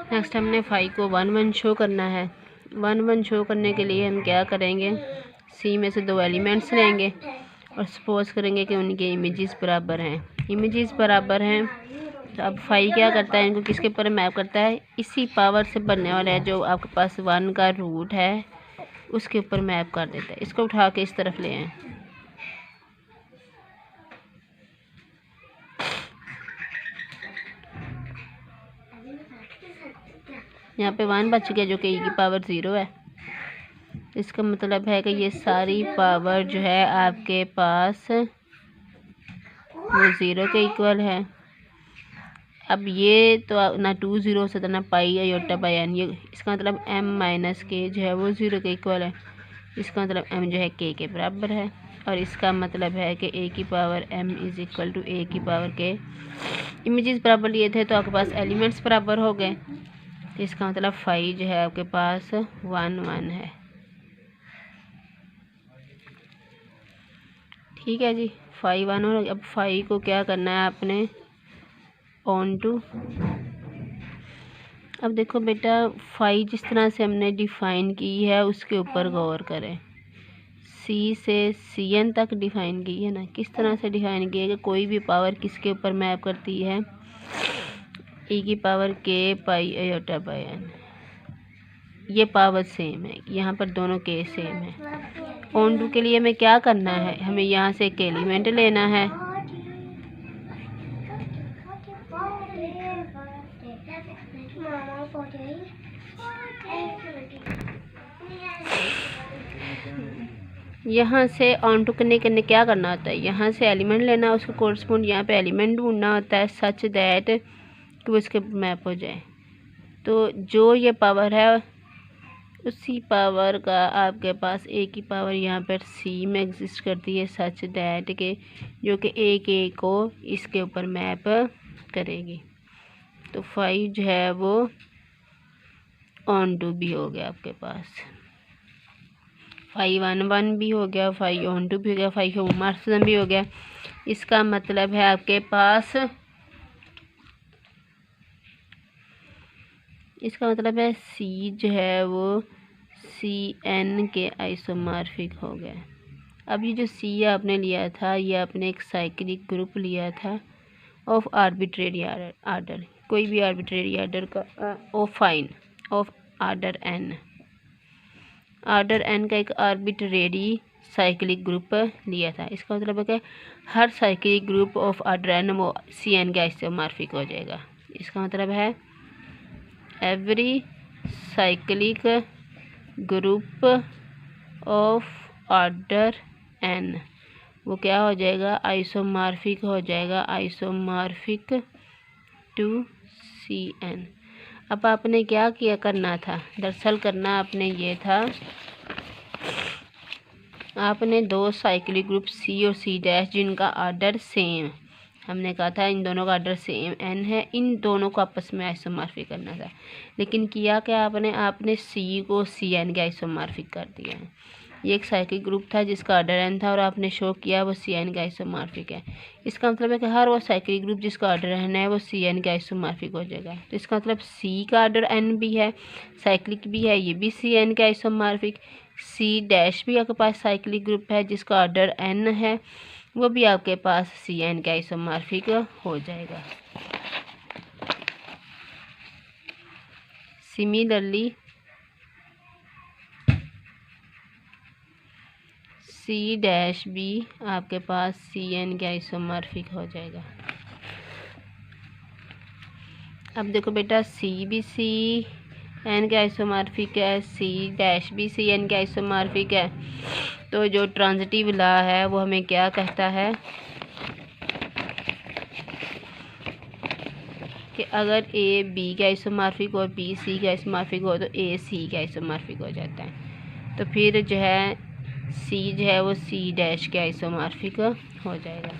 Next हमने phi को 1 1 show करना है। 1 1 शो करने के लिए हम क्या करेंगे, सी में से 2 एलिमेंट्स लेंगे और सपोज करेंगे कि उनके इमेजेस बराबर हैं। इमेजेस बराबर हैं तो अब फाई क्या करता है, इनको किसके ऊपर मैप करता है, इसी पावर से बनने वाला है जो आपके पास 1 का रूट है उसके ऊपर मैप कर देता है। इसको उठा के इस तरफ ले आए। यहाँ पे 1 बच गया जो कि e की पावर 0 है। इसका मतलब है कि ये सारी पावर जो है आपके पास वो 0 के इक्वल है। अब ये तो ना 2 0 से था ना पाई आयोटा बाई एन, ये इसका मतलब m माइनस के जो है वो 0 के इक्वल है। इसका मतलब m जो है k के बराबर है और इसका मतलब है कि a की power m is equal to a की पावर k। इमेजेस बराबर लिए थे तो आपके पास एलिमेंट्स बराबर हो गए, तो इसका मतलब फाई जो है आपके पास 1 1 है। ठीक है जी, फाई 1 और अब फाई को क्या करना है आपने ऑन टू। अब देखो बेटा, फाई जिस तरह से हमने डिफ़ाइन की है उसके ऊपर गौर करें। सी से सी एन तक डिफ़ाइन की है ना, किस तरह से डिफ़ाइन की है कि कोई भी पावर किसके ऊपर मैप करती है, e की power k pi iota by n. ये पावर सेम है, यहाँ पर दोनों के सेम है। ऑन टू के लिए हमें क्या करना है, हमें यहाँ से एक एलिमेंट लेना है। यहाँ से ऑन टू करने के लिए क्या करना होता है, यहाँ से एलिमेंट लेना, उसको कोरस्पोंड यहाँ पे एलिमेंट ढूंढना होता है सच दैट कि वो इसके मैप हो जाए। तो जो ये पावर है उसी पावर का आपके पास ए की पावर यहाँ पर सी में एग्जिस्ट करती है सच दैट के जो कि ए को इसके ऊपर मैप करेगी। तो फाइव जो है वो ऑन टू भी हो गया आपके पास, फाइव 1 1 भी हो गया, फाइव ऑन टू भी हो गया, फाइव होमोमॉर्फिज्म भी हो गया। इसका मतलब है आपके पास, इसका मतलब है सी जो है वो सी एन के आइसोमॉर्फिक हो गया। अब ये जो सी आपने लिया था ये आपने एक साइक्लिक ग्रुप लिया था ऑफ आर्बिट्रेरी आर्डर, कोई भी आर्बिट्रेरी आर्डर का fine of order n, order n का एक आर्बिट्रेरी साइक्लिक ग्रुप लिया था। इसका मतलब है कि हर cyclic group of order n वो सी एन के आइसोमॉर्फिक हो जाएगा। इसका मतलब है every cyclic group of order n वो क्या हो जाएगा, आइसोमॉर्फिक हो जाएगा, आइसोमॉर्फिक टू सी एन। अब आपने क्या किया करना था, दरअसल करना आपने ये था, आपने दो साइक्लिक ग्रुप सी और सी डैश जिनका ऑर्डर सेम, हमने कहा था इन दोनों का ऑर्डर सेम एन है, इन दोनों को आपस में आइसोमॉर्फिक करना था। लेकिन किया क्या आपने सी को सी एन के आइसोमॉर्फिक कर दिया है। ये एक साइक्लिक ग्रुप था जिसका ऑर्डर एन था और आपने शो किया वो सी एन के आइसोमॉर्फिक है। इसका मतलब है कि हर वो साइक्लिक ग्रुप जिसका ऑर्डर एन है वो सी एन के आइसोमॉर्फिक हो जाएगा। तो इसका मतलब सी का ऑर्डर एन भी है, साइक्लिक भी है, ये भी सी एन के आइसोमॉर्फिक। सी डैश भी आपके पास साइक्लिक ग्रुप है जिसका ऑर्डर एन है, वो भी आपके पास सी एन के आइसोमॉर्फिक हो जाएगा। सिमिलरली सी डैश भी आपके पास सी एन के आइसोमॉर्फिक हो जाएगा। अब देखो बेटा, सी भी सी एन के आइसोमॉर्फिक है, सी डैश भी सी एन के आइसोमॉर्फिक है। तो जो ट्रांजिटिव लॉ है वो हमें क्या कहता है कि अगर ए बी के आइसोमॉर्फिक और बी सी के आइसोमॉर्फिक हो तो ए सी के आइसोमॉर्फिक हो जाता है। तो फिर जो है सी जो है वो सी डैश के आइसोमॉर्फिक हो जाएगा।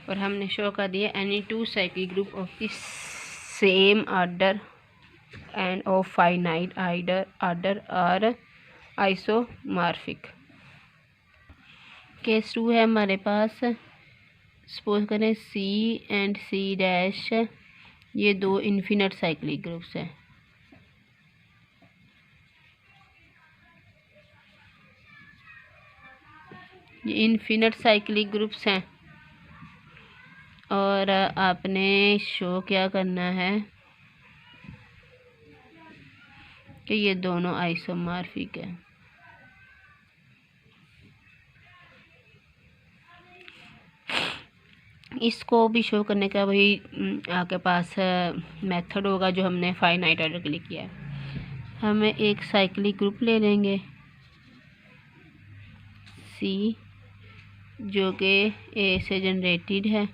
और हमने शो कर दिया any two cyclic group of the same order and of finite order are isomorphic. Case 2 है हमारे पास। सपोज करें C एंड C' ये दो इन्फिनिट साइक्लिक ग्रुप्स हैं। ये इन्फिनिट साइक्लिक ग्रुप्स हैं और आपने शो क्या करना है कि ये दोनों आइसोमॉर्फिक है। इसको भी शो करने का वही आपके पास मेथड होगा जो हमने फाइनाइट ऑर्डर के लिए किया है। हमें एक साइक्लिक ग्रुप ले लेंगे C जो कि A से जनरेटेड है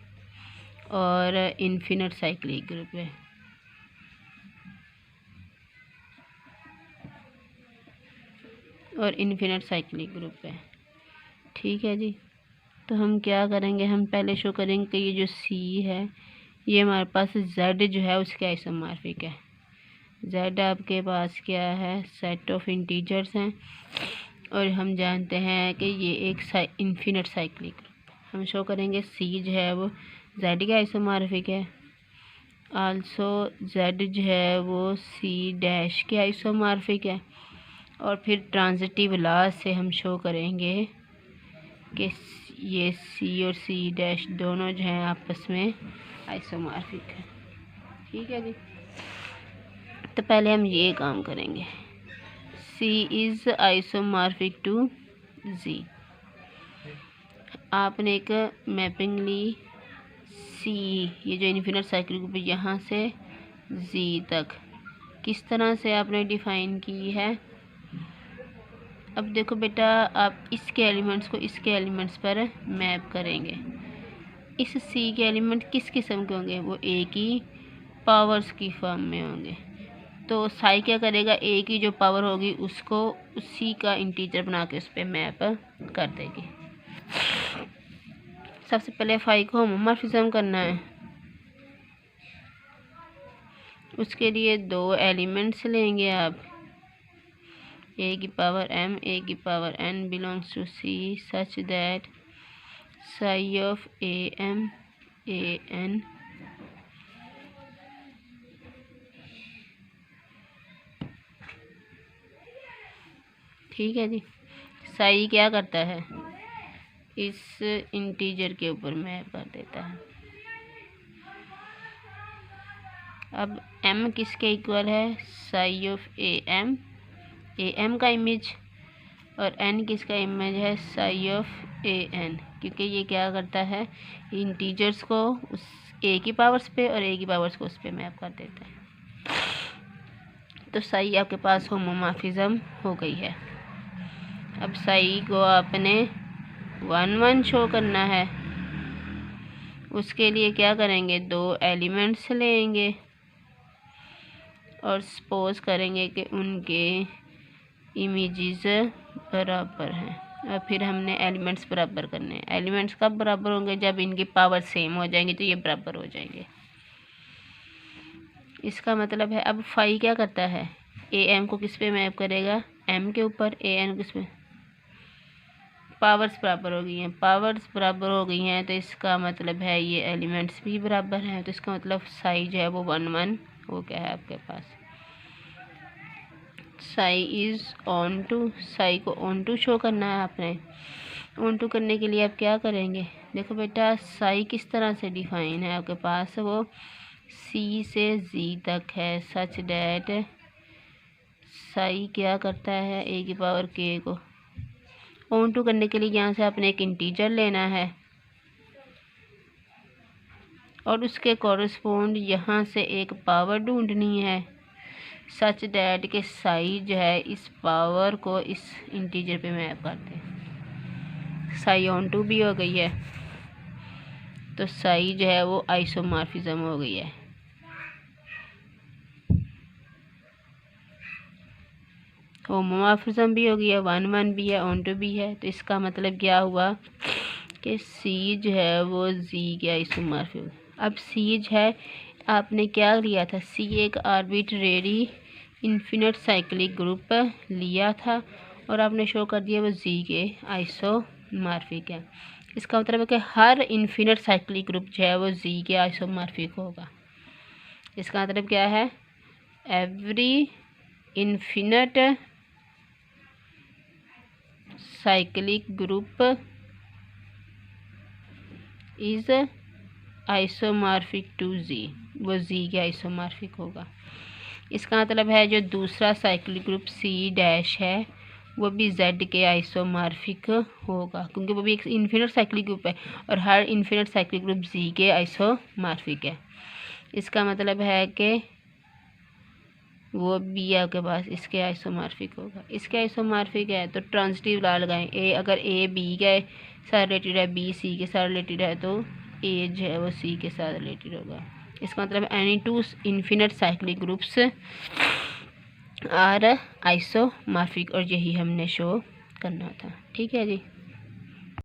और इन्फिनिट साइक्लिक ग्रुप है। और इन्फिनिट साइक्लिक ग्रुप है, ठीक है जी। तो हम क्या करेंगे, हम पहले शो करेंगे कि ये जो C है ये हमारे पास Z जो है उसके आइसोमॉर्फिक है। Z आपके पास क्या है, सेट ऑफ इंटीजर्स हैं और हम जानते हैं कि ये एक इन्फिनिट साइक्लिक। हम शो करेंगे C जो है वो Z के आइसोमॉर्फिक है। आल्सो Z जो है वो C' के आइसोमॉर्फिक है। और फिर ट्रांजिटिव लॉ से हम शो करेंगे कि ये C और C' दोनों जो हैं आपस में आइसोमॉर्फिक है, ठीक है जी। तो पहले हम ये काम करेंगे, C is isomorphic to Z। आपने एक मैपिंग ली C, ये जो इन्फिनिट साइक्लिक ग्रुप यहाँ से Z तक, किस तरह से आपने डिफाइन की है। अब देखो बेटा, आप इसके एलिमेंट्स को इसके एलिमेंट्स पर मैप करेंगे। इस C के एलिमेंट किस किस्म के होंगे, वो A की पावर्स की फॉर्म में होंगे। तो साई क्या करेगा, A की जो पावर होगी उसको उसी का इंटीजर बना के उस पर मैप कर देगी। सबसे पहले फाई को होमोमॉर्फिज्म करना है। उसके लिए दो एलिमेंट्स लेंगे आप, A की पावर M, A की power N belongs to C such that psi of AM, AN ठीक है जी। साई क्या करता है, इस इंटीजर के ऊपर मैप कर देता है। अब M किसके इक्वल है, साई ऑफ AM, AM का इमेज, और N किसका इमेज है, साई ऑफ AN, क्योंकि ये क्या करता है, इंटीजर्स को उस A की पावर्स पे और A की पावर्स को उस पे मैप कर देता है। तो साई आपके पास होमोमॉर्फिज्म हो गई है। अब साई को आपने 1 1 शो करना है। उसके लिए क्या करेंगे, दो एलिमेंट्स लेंगे और सपोज करेंगे कि उनके इमेजेस बराबर हैं। और फिर हमने एलिमेंट्स बराबर करने हैं। एलिमेंट्स कब बराबर होंगे, जब इनकी पावर सेम हो जाएंगी, तो ये बराबर हो जाएंगे। इसका मतलब है अब फाई क्या करता है, AM को किस पे मैप करेगा, M के ऊपर, AN किस पे, पावर्स बराबर हो गई हैं। पावर्स बराबर हो गई हैं तो इसका मतलब है ये एलिमेंट्स भी बराबर हैं। तो इसका मतलब साई जो है वो 1 1 हो गया है आपके पास। Psi is onto, psi को ऑन टू शो करना है आपने। ऑन टू करने के लिए आप क्या करेंगे, देखो बेटा साई किस तरह से डिफाइन है आपके पास, वो C से Z तक है, सच डैट साई क्या करता है, A की पावर K को ऑन टू करने के लिए यहाँ से आपने एक इंटीजर लेना है और उसके कॉरस्पॉन्ड यहाँ से एक पावर ढूंढनी है, सच डैट के साई जो है इस पावर को इस इंटीजर पे मैप करते हैं। साई ऑन टू भी हो गई है, तो साई जो है वो आइसोमॉर्फिज्म हो गई है। होमोमॉर्फिज्म भी हो गई है, 1 1 भी है, ऑन टू भी है। तो इसका मतलब क्या हुआ कि C जो है वो Z के आइसोमॉर्फिक। अब C जो है आपने क्या लिया था, C एक आर्बिट्रेरी इन्फिनिट साइक्लिक ग्रुप लिया था और आपने शो कर दिया वो जी के आइसोमॉर्फिक है। इसका मतलब है कि हर इन्फिनिट साइक्लिक ग्रुप जो है वो जी के आइसोमॉर्फिक होगा। इसका मतलब क्या है? Every infinite cyclic group is isomorphic to G, वो जी के आइसोमॉर्फिक होगा। इसका मतलब है जो दूसरा साइक्लिक ग्रुप सी डैश है वो भी जेड के आइसोमॉर्फिक होगा, क्योंकि वो भी एक इन्फिनिट साइक्लिक ग्रुप है और हर इन्फिनिट साइक्लिक ग्रुप जी के आइसोमॉर्फिक है। इसका मतलब है कि वो बी आपके पास इसके आइसोमॉर्फिक होगा। इसके आइसोमॉर्फिक है तो ट्रांजिटिव ला लगाएं। ए अगर ए बी के साथ रिलेटेड है, बी सी के साथ रिलेटेड है, तो ए जो है वो सी के साथ रिलेटेड होगा। इसका मतलब any two infinite cyclic groups are isomorphic, और यही हमने शो करना था। ठीक है जी।